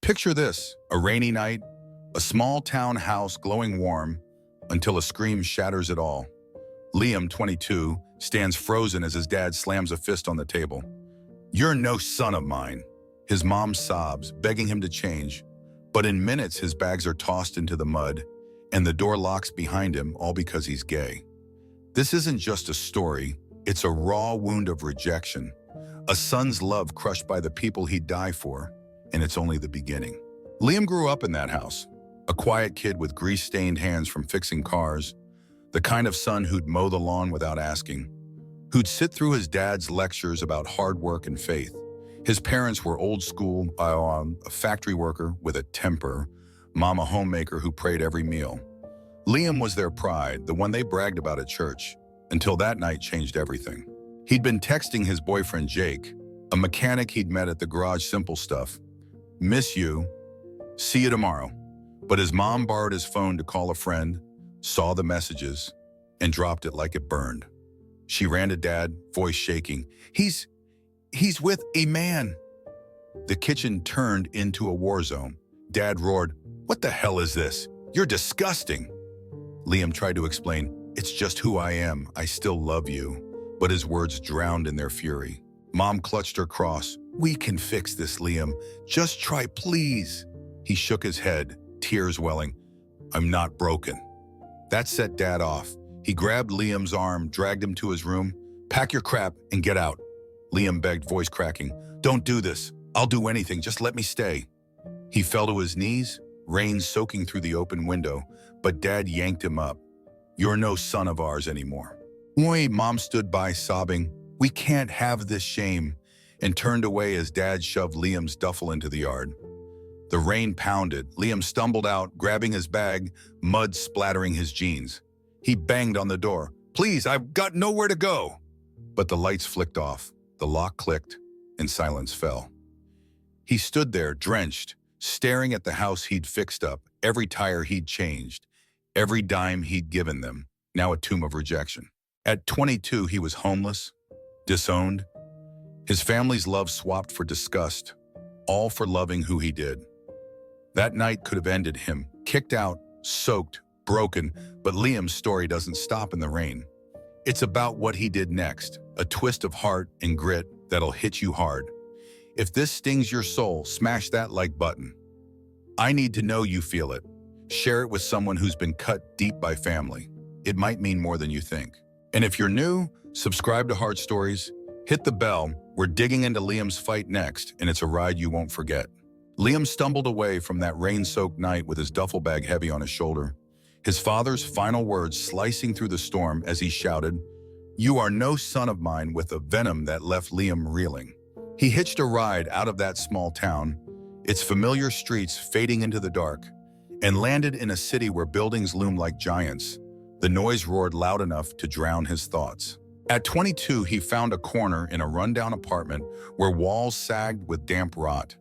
Picture this, a rainy night, a small town house glowing warm until a scream shatters it all. Liam, 22, stands frozen as his dad slams a fist on the table. "You're no son of mine." His mom sobs, begging him to change. But in minutes, his bags are tossed into the mud, and the door locks behind him, all because he's gay. This isn't just a story, it's a raw wound of rejection. A son's love crushed by the people he'd die for, and it's only the beginning. Liam grew up in that house, a quiet kid with grease-stained hands from fixing cars, the kind of son who'd mow the lawn without asking, who'd sit through his dad's lectures about hard work and faith. His parents were old school, a factory worker with a temper, mom a homemaker who prayed every meal. Liam was their pride, the one they bragged about at church, until that night changed everything. He'd been texting his boyfriend Jake, a mechanic he'd met at the garage simple stuff. "Miss you. See you tomorrow." But his mom borrowed his phone to call a friend, saw the messages, and dropped it like it burned. She ran to Dad, voice shaking. He's with a man." The kitchen turned into a war zone. Dad roared, "What the hell is this? You're disgusting." Liam tried to explain, "It's just who I am. I still love you." But his words drowned in their fury. Mom clutched her cross. "We can fix this, Liam. Just try, please." He shook his head, tears welling. "I'm not broken." That set Dad off. He grabbed Liam's arm, dragged him to his room. "Pack your crap and get out." Liam begged, voice cracking. "Don't do this. I'll do anything. Just let me stay." He fell to his knees, rain soaking through the open window, but Dad yanked him up. "You're no son of ours anymore." "Oi," Mom stood by, sobbing. "We can't have this shame," and turned away as Dad shoved Liam's duffel into the yard. The rain pounded. Liam stumbled out, grabbing his bag, mud splattering his jeans. He banged on the door. "Please, I've got nowhere to go." But the lights flicked off, the lock clicked, and silence fell. He stood there, drenched, staring at the house he'd fixed up, every tire he'd changed, every dime he'd given them, now a tomb of rejection. At 22, he was homeless, disowned. His family's love swapped for disgust, all for loving who he did. That night could have ended him, kicked out, soaked, broken, but Liam's story doesn't stop in the rain. It's about what he did next, a twist of heart and grit that'll hit you hard. If this stings your soul, smash that like button. I need to know you feel it. Share it with someone who's been cut deep by family. It might mean more than you think. And if you're new, subscribe to Hard Stories, hit the bell. We're digging into Liam's fight next, and it's a ride you won't forget. Liam stumbled away from that rain-soaked night with his duffel bag heavy on his shoulder. His father's final words slicing through the storm as he shouted, "You are no son of mine," with a venom that left Liam reeling. He hitched a ride out of that small town, its familiar streets fading into the dark, and landed in a city where buildings loomed like giants. The noise roared loud enough to drown his thoughts. At 22, he found a corner in a rundown apartment where walls sagged with damp rot.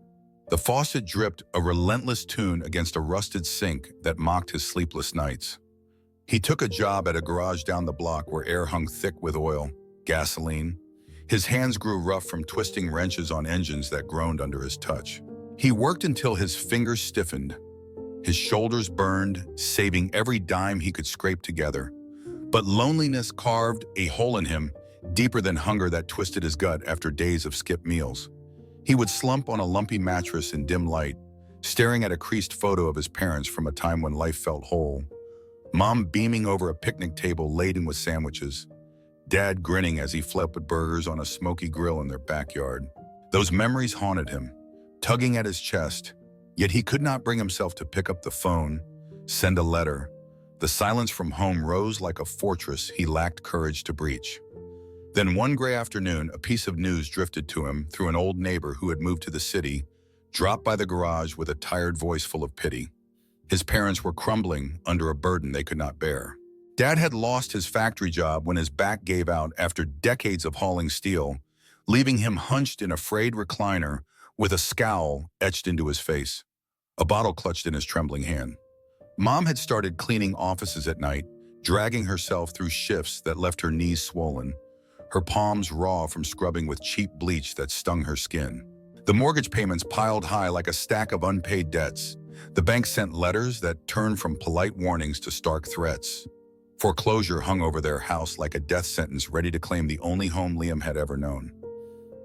The faucet dripped a relentless tune against a rusted sink that mocked his sleepless nights. He took a job at a garage down the block where air hung thick with oil, gasoline. His hands grew rough from twisting wrenches on engines that groaned under his touch. He worked until his fingers stiffened. His shoulders burned, saving every dime he could scrape together. But loneliness carved a hole in him, deeper than hunger that twisted his gut after days of skipped meals. He would slump on a lumpy mattress in dim light, staring at a creased photo of his parents from a time when life felt whole. Mom beaming over a picnic table laden with sandwiches. Dad grinning as he flipped burgers on a smoky grill in their backyard. Those memories haunted him, tugging at his chest, yet he could not bring himself to pick up the phone, send a letter. The silence from home rose like a fortress he lacked courage to breach. Then one gray afternoon, a piece of news drifted to him through an old neighbor who had moved to the city, dropped by the garage with a tired voice full of pity. His parents were crumbling under a burden they could not bear. Dad had lost his factory job when his back gave out after decades of hauling steel, leaving him hunched in a frayed recliner with a scowl etched into his face, a bottle clutched in his trembling hand. Mom had started cleaning offices at night, dragging herself through shifts that left her knees swollen, her palms raw from scrubbing with cheap bleach that stung her skin. The mortgage payments piled high like a stack of unpaid debts. The bank sent letters that turned from polite warnings to stark threats. Foreclosure hung over their house like a death sentence ready to claim the only home Liam had ever known.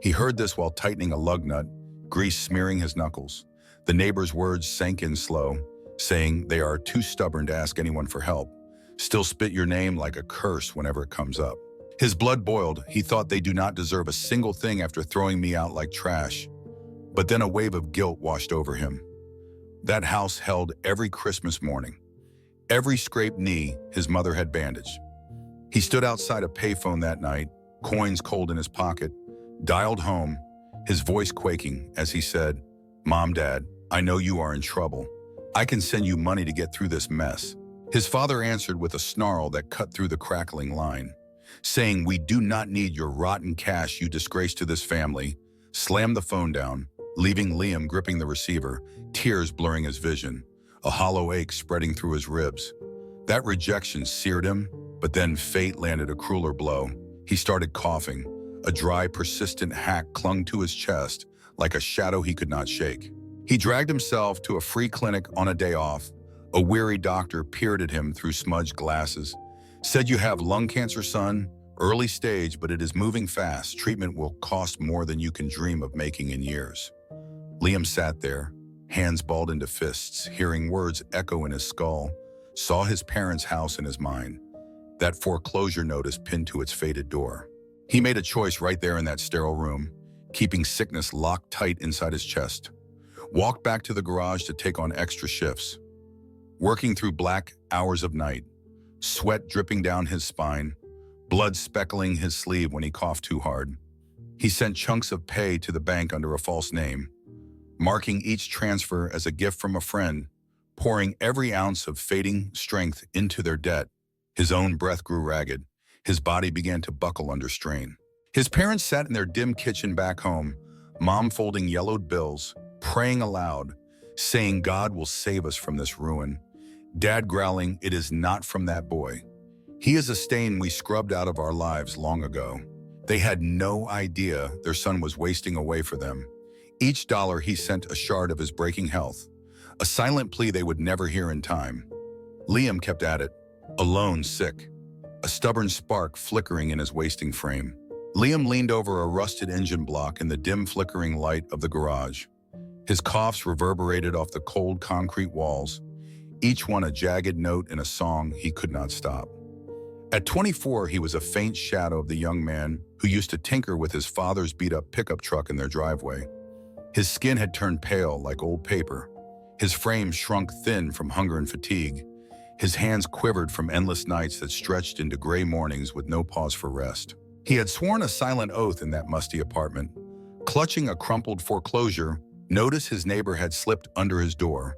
He heard this while tightening a lug nut, grease smearing his knuckles. The neighbor's words sank in slow, saying they are too stubborn to ask anyone for help. Still spit your name like a curse whenever it comes up. His blood boiled. He thought they do not deserve a single thing after throwing me out like trash. But then a wave of guilt washed over him. That house held every Christmas morning. Every scraped knee his mother had bandaged. He stood outside a payphone that night, coins cold in his pocket, dialed home, his voice quaking as he said, "Mom, Dad, I know you are in trouble. I can send you money to get through this mess." His father answered with a snarl that cut through the crackling line, saying, "We do not need your rotten cash, you disgrace to this family," slammed the phone down, leaving Liam gripping the receiver, tears blurring his vision, a hollow ache spreading through his ribs. That rejection seared him, but then fate landed a crueler blow. He started coughing. A dry, persistent hack clung to his chest like a shadow he could not shake. He dragged himself to a free clinic on a day off. A weary doctor peered at him through smudged glasses. Said, "You have lung cancer, son. Early stage, but it is moving fast. Treatment will cost more than you can dream of making in years." Liam sat there, hands balled into fists, hearing words echo in his skull, saw his parents' house in his mind, that foreclosure notice pinned to its faded door. He made a choice right there in that sterile room, keeping sickness locked tight inside his chest. Walked back to the garage to take on extra shifts, working through black hours of night, sweat dripping down his spine, blood speckling his sleeve when he coughed too hard. He sent chunks of pay to the bank under a false name, marking each transfer as a gift from a friend, pouring every ounce of fading strength into their debt. His own breath grew ragged. His body began to buckle under strain. His parents sat in their dim kitchen back home, Mom folding yellowed bills, praying aloud, saying God will save us from this ruin. Dad growling, "It is not from that boy. He is a stain we scrubbed out of our lives long ago." They had no idea their son was wasting away for them. Each dollar he sent a shard of his breaking health, a silent plea they would never hear in time. Liam kept at it, alone, sick, a stubborn spark flickering in his wasting frame. Liam leaned over a rusted engine block in the dim flickering light of the garage. His coughs reverberated off the cold concrete walls, each one a jagged note in a song he could not stop. At 24, he was a faint shadow of the young man who used to tinker with his father's beat-up pickup truck in their driveway. His skin had turned pale like old paper. His frame shrunk thin from hunger and fatigue. His hands quivered from endless nights that stretched into gray mornings with no pause for rest. He had sworn a silent oath in that musty apartment. Clutching a crumpled foreclosure, notice his neighbor had slipped under his door,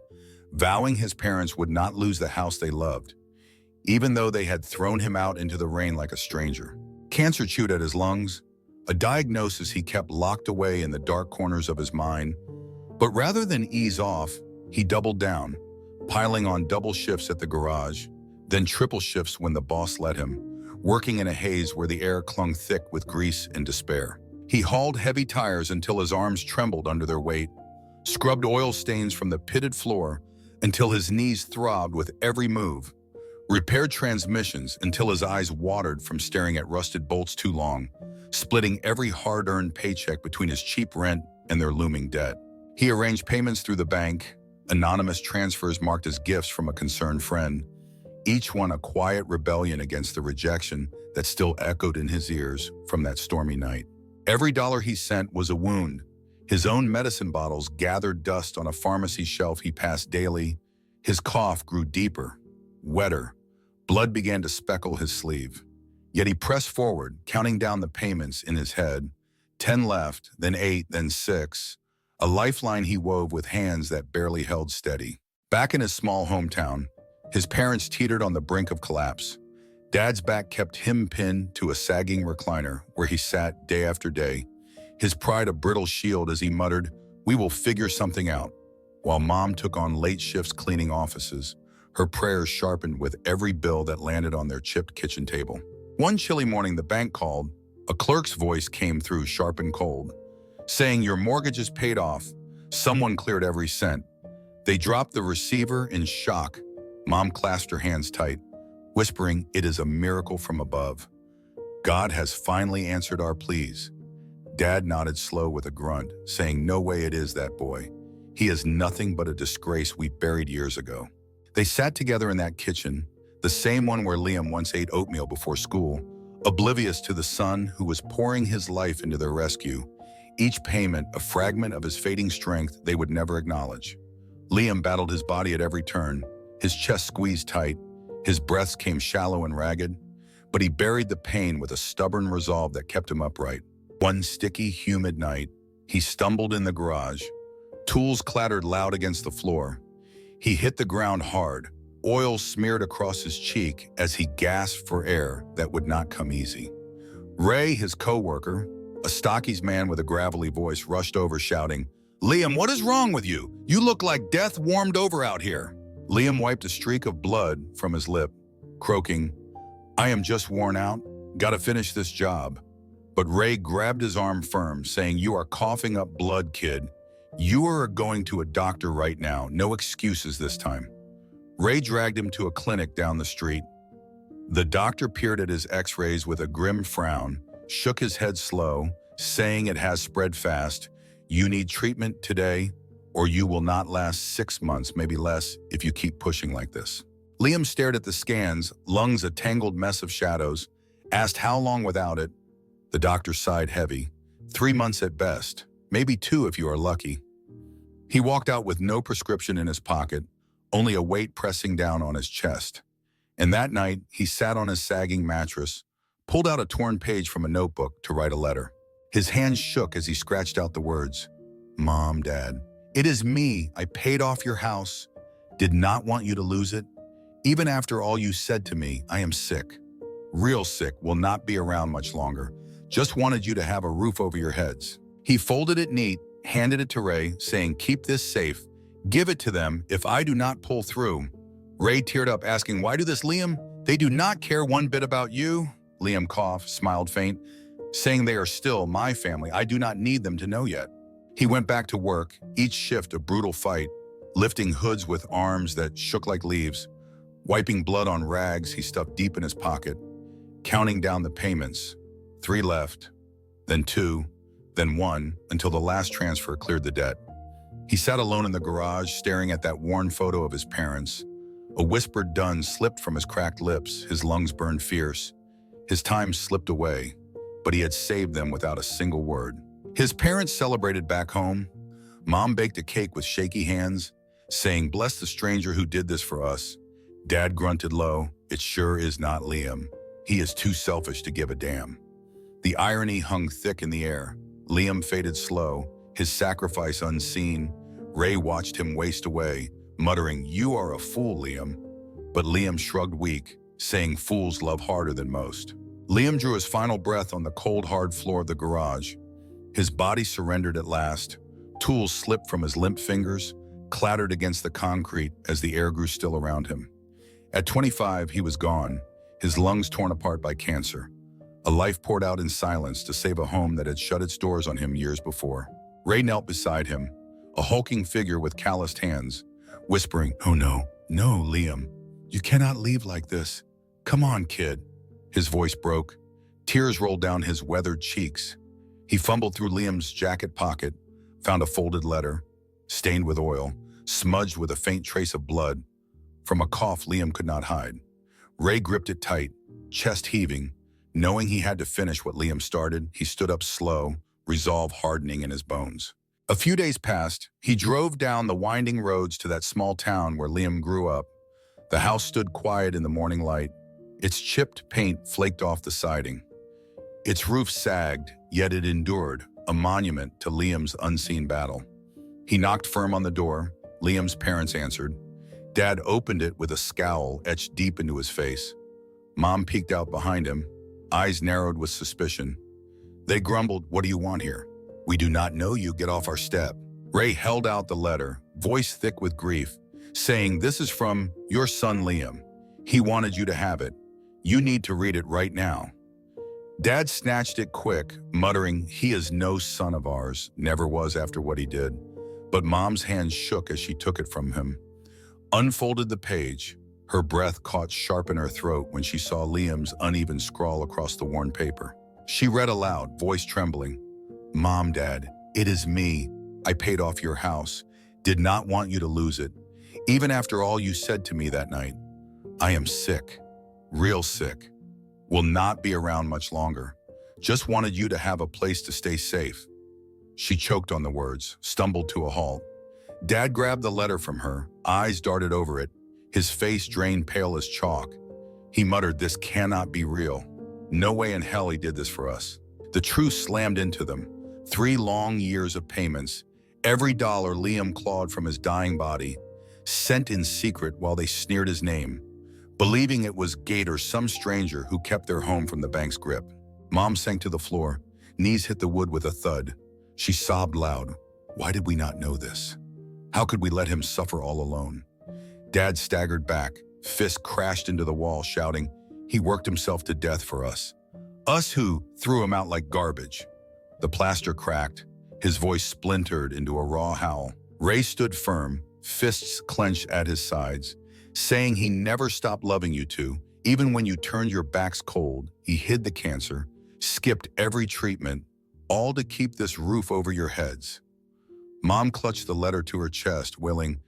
vowing his parents would not lose the house they loved, even though they had thrown him out into the rain like a stranger. Cancer chewed at his lungs, a diagnosis he kept locked away in the dark corners of his mind. But rather than ease off, he doubled down, piling on double shifts at the garage, then triple shifts when the boss let him, working in a haze where the air clung thick with grease and despair. He hauled heavy tires until his arms trembled under their weight, scrubbed oil stains from the pitted floor until his knees throbbed with every move, repaired transmissions until his eyes watered from staring at rusted bolts too long, splitting every hard-earned paycheck between his cheap rent and their looming debt. He arranged payments through the bank, anonymous transfers marked as gifts from a concerned friend, each one a quiet rebellion against the rejection that still echoed in his ears from that stormy night. Every dollar he sent was a wound. His own medicine bottles gathered dust on a pharmacy shelf he passed daily. His cough grew deeper, wetter. Blood began to speckle his sleeve. Yet he pressed forward, counting down the payments in his head. 10 left, then 8, then 6. A lifeline he wove with hands that barely held steady. Back in his small hometown, his parents teetered on the brink of collapse. Dad's back kept him pinned to a sagging recliner where he sat day after day, his pride a brittle shield as he muttered, "We will figure something out," while Mom took on late shifts cleaning offices, her prayers sharpened with every bill that landed on their chipped kitchen table. One chilly morning, the bank called. A clerk's voice came through sharp and cold. saying your mortgage is paid off. Someone cleared every cent. They dropped the receiver in shock. Mom clasped her hands tight, whispering, "It is a miracle from above. God has finally answered our pleas." Dad nodded slow with a grunt, saying, "No way it is that boy. He is nothing but a disgrace we buried years ago." They sat together in that kitchen, the same one where Liam once ate oatmeal before school, oblivious to the son who was pouring his life into their rescue, each payment a fragment of his fading strength they would never acknowledge. Liam battled his body at every turn, his chest squeezed tight, his breaths came shallow and ragged, but he buried the pain with a stubborn resolve that kept him upright. One sticky, humid night, he stumbled in the garage. Tools clattered loud against the floor. He hit the ground hard, oil smeared across his cheek as he gasped for air that would not come easy. Ray, his co-worker, a stocky's man with a gravelly voice, rushed over shouting, "Liam, what is wrong with you? You look like death warmed over out here." Liam wiped a streak of blood from his lip, croaking, "I am just worn out. Gotta finish this job." But Ray grabbed his arm firm, saying, "You are coughing up blood, kid. You are going to a doctor right now. No excuses this time." Ray dragged him to a clinic down the street. The doctor peered at his x-rays with a grim frown, shook his head slow, saying, "It has spread fast. You need treatment today, or you will not last 6 months, maybe less, if you keep pushing like this." Liam stared at the scans, lungs a tangled mess of shadows, asked how long without it. The doctor sighed heavy. 3 months at best, maybe 2 if you are lucky. He walked out with no prescription in his pocket, only a weight pressing down on his chest. And that night, he sat on his sagging mattress, pulled out a torn page from a notebook to write a letter. His hands shook as he scratched out the words, "Mom, Dad, it is me. I paid off your house. Did not want you to lose it. Even after all you said to me, I am sick. Real sick, will not be around much longer. Just wanted you to have a roof over your heads." He folded it neat, handed it to Ray, saying, "Keep this safe. Give it to them if I do not pull through." Ray teared up, asking, "Why do this, Liam? They do not care one bit about you." Liam coughed, smiled faint, saying, "They are still my family. I do not need them to know yet." He went back to work, each shift a brutal fight, lifting hoods with arms that shook like leaves, wiping blood on rags he stuffed deep in his pocket, counting down the payments. 3 left, then 2, then 1, until the last transfer cleared the debt. He sat alone in the garage, staring at that worn photo of his parents. A whispered dun slipped from his cracked lips, his lungs burned fierce. His time slipped away, but he had saved them without a single word. His parents celebrated back home. Mom baked a cake with shaky hands, saying, "Bless the stranger who did this for us." Dad grunted low, "It sure is not Liam. He is too selfish to give a damn." The irony hung thick in the air. Liam faded slow, his sacrifice unseen. Ray watched him waste away, muttering, "You are a fool, Liam." But Liam shrugged weak, saying fools love harder than most. Liam drew his final breath on the cold, hard floor of the garage. His body surrendered at last. Tools slipped from his limp fingers, clattered against the concrete as the air grew still around him. At 25, he was gone, his lungs torn apart by cancer. A life poured out in silence to save a home that had shut its doors on him years before. Ray knelt beside him, a hulking figure with calloused hands, whispering, "Oh no, no, Liam. You cannot leave like this. Come on, kid." His voice broke. Tears rolled down his weathered cheeks. He fumbled through Liam's jacket pocket, found a folded letter, stained with oil, smudged with a faint trace of blood. From a cough Liam could not hide. Ray gripped it tight, chest heaving. Knowing he had to finish what Liam started, he stood up slow, resolve hardening in his bones. A few days passed. He drove down the winding roads to that small town where Liam grew up. The house stood quiet in the morning light. Its chipped paint flaked off the siding. Its roof sagged, yet it endured, a monument to Liam's unseen battle. He knocked firm on the door. Liam's parents answered. Dad opened it with a scowl etched deep into his face. Mom peeked out behind him, eyes narrowed with suspicion. They grumbled, "What do you want here? We do not know you, get off our step." Ray held out the letter, voice thick with grief, saying, "This is from your son Liam. He wanted you to have it. You need to read it right now." Dad snatched it quick, muttering, "He is no son of ours, never was after what he did." But Mom's hand shook as she took it from him. Unfolded the page. Her breath caught sharp in her throat when she saw Liam's uneven scrawl across the worn paper. She read aloud, voice trembling. "Mom, Dad, it is me. I paid off your house. Did not want you to lose it. Even after all you said to me that night. I am sick. Real sick. Will not be around much longer. Just wanted you to have a place to stay safe." She choked on the words, stumbled to a halt. Dad grabbed the letter from her, eyes darted over it, his face drained pale as chalk. He muttered, "This cannot be real. No way in hell he did this for us." The truth slammed into them. 3 long years of payments, every dollar Liam clawed from his dying body, sent in secret while they sneered his name, believing it was Gate or some stranger who kept their home from the bank's grip. Mom sank to the floor, knees hit the wood with a thud. She sobbed loud. Why did we not know this? How could we let him suffer all alone? Dad staggered back, fist crashed into the wall, shouting, "He worked himself to death for us. Us who threw him out like garbage." The plaster cracked, his voice splintered into a raw howl. Ray stood firm, fists clenched at his sides, saying he never stopped loving you two, even when you turned your backs cold. He hid the cancer, skipped every treatment, all to keep this roof over your heads. Mom clutched the letter to her chest, wailing,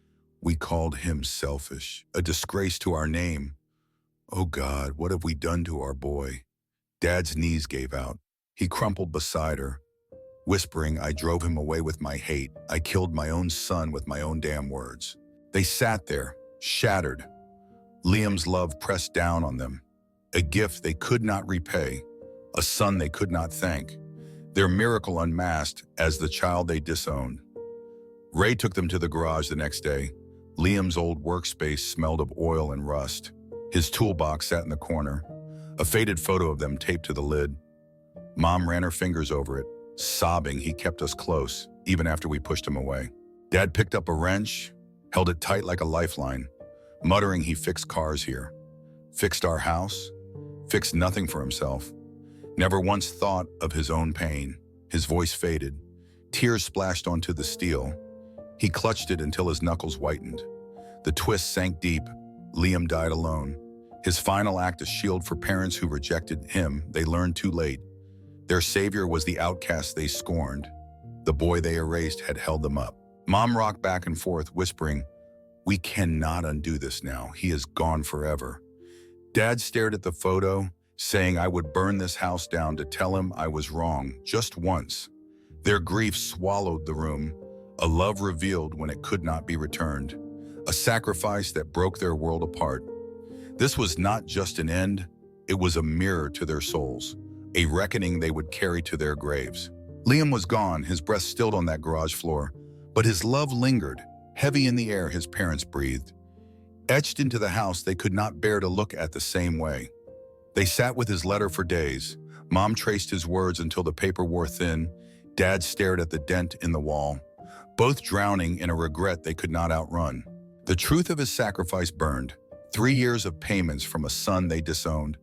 "We called him selfish, a disgrace to our name. Oh God, what have we done to our boy?" Dad's knees gave out. He crumpled beside her, whispering, "I drove him away with my hate. I killed my own son with my own damn words." They sat there, shattered. Liam's love pressed down on them. A gift they could not repay, a son they could not thank. Their miracle unmasked as the child they disowned. Ray took them to the garage the next day. Liam's old workspace smelled of oil and rust. His toolbox sat in the corner, a faded photo of them taped to the lid. Mom ran her fingers over it, sobbing he kept us close, even after we pushed him away. Dad picked up a wrench, held it tight like a lifeline, muttering he fixed cars here. Fixed our house, fixed nothing for himself. Never once thought of his own pain. His voice faded. Tears splashed onto the steel. He clutched it until his knuckles whitened. The twist sank deep. Liam died alone. His final act a shield for parents who rejected him. They learned too late. Their savior was the outcast they scorned. The boy they erased had held them up. Mom rocked back and forth, whispering, "We cannot undo this now. He is gone forever." Dad stared at the photo, saying I would burn this house down to tell him I was wrong, just once. Their grief swallowed the room, a love revealed when it could not be returned, a sacrifice that broke their world apart. This was not just an end, it was a mirror to their souls, a reckoning they would carry to their graves. Liam was gone, his breath stilled on that garage floor, but his love lingered, heavy in the air his parents breathed. Etched into the house they could not bear to look at the same way. They sat with his letter for days. Mom traced his words until the paper wore thin. Dad stared at the dent in the wall, both drowning in a regret they could not outrun. The truth of his sacrifice burned. 3 years of payments from a son they disowned,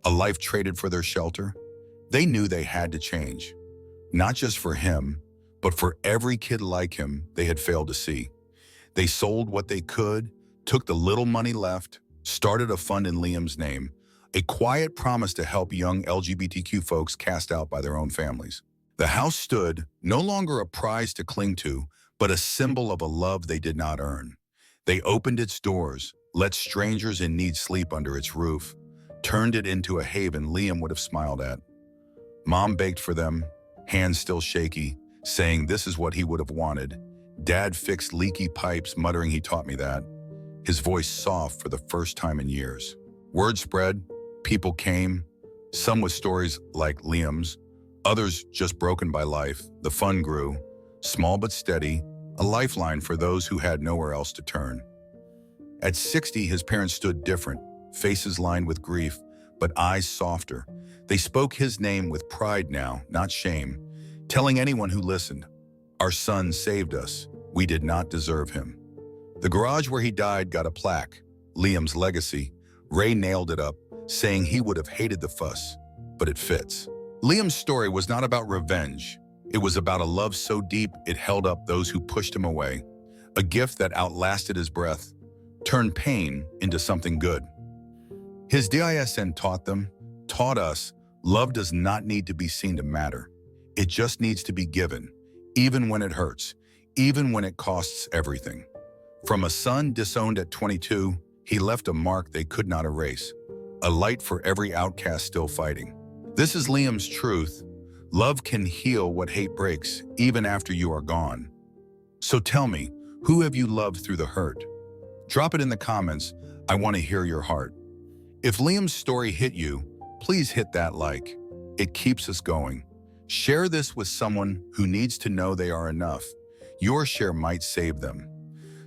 a life traded for their shelter. They knew they had to change, not just for him, but for every kid like him they had failed to see. They sold what they could, took the little money left, started a fund in Liam's name, a quiet promise to help young LGBTQ folks cast out by their own families. The house stood, no longer a prize to cling to, but a symbol of a love they did not earn. They opened its doors, let strangers in need sleep under its roof, turned it into a haven Liam would have smiled at. Mom baked for them, hands still shaky, saying this is what he would have wanted. Dad fixed leaky pipes, muttering he taught me that, his voice soft for the first time in years. Word spread, people came, some with stories like Liam's, others just broken by life. The fund grew, small but steady, a lifeline for those who had nowhere else to turn. At 60, his parents stood different, faces lined with grief, but eyes softer. They spoke his name with pride now, not shame, telling anyone who listened, "Our son saved us. We did not deserve him." The garage where he died got a plaque, Liam's legacy. Ray nailed it up, saying he would have hated the fuss, but it fits. Liam's story was not about revenge. It was about a love so deep it held up those who pushed him away. A gift that outlasted his breath, turned pain into something good. His DISN taught us, love does not need to be seen to matter. It just needs to be given, even when it hurts, even when it costs everything. From a son disowned at 22, he left a mark they could not erase, a light for every outcast still fighting. This is Liam's truth. Love can heal what hate breaks, even after you are gone. So tell me, who have you loved through the hurt? Drop it in the comments. I want to hear your heart. If Liam's story hit you, please hit that like. It keeps us going. Share this with someone who needs to know they are enough. Your share might save them.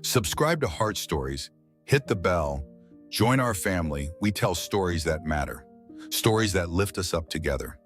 Subscribe to Heart Stories, hit the bell, join our family. We tell stories that matter, stories that lift us up together.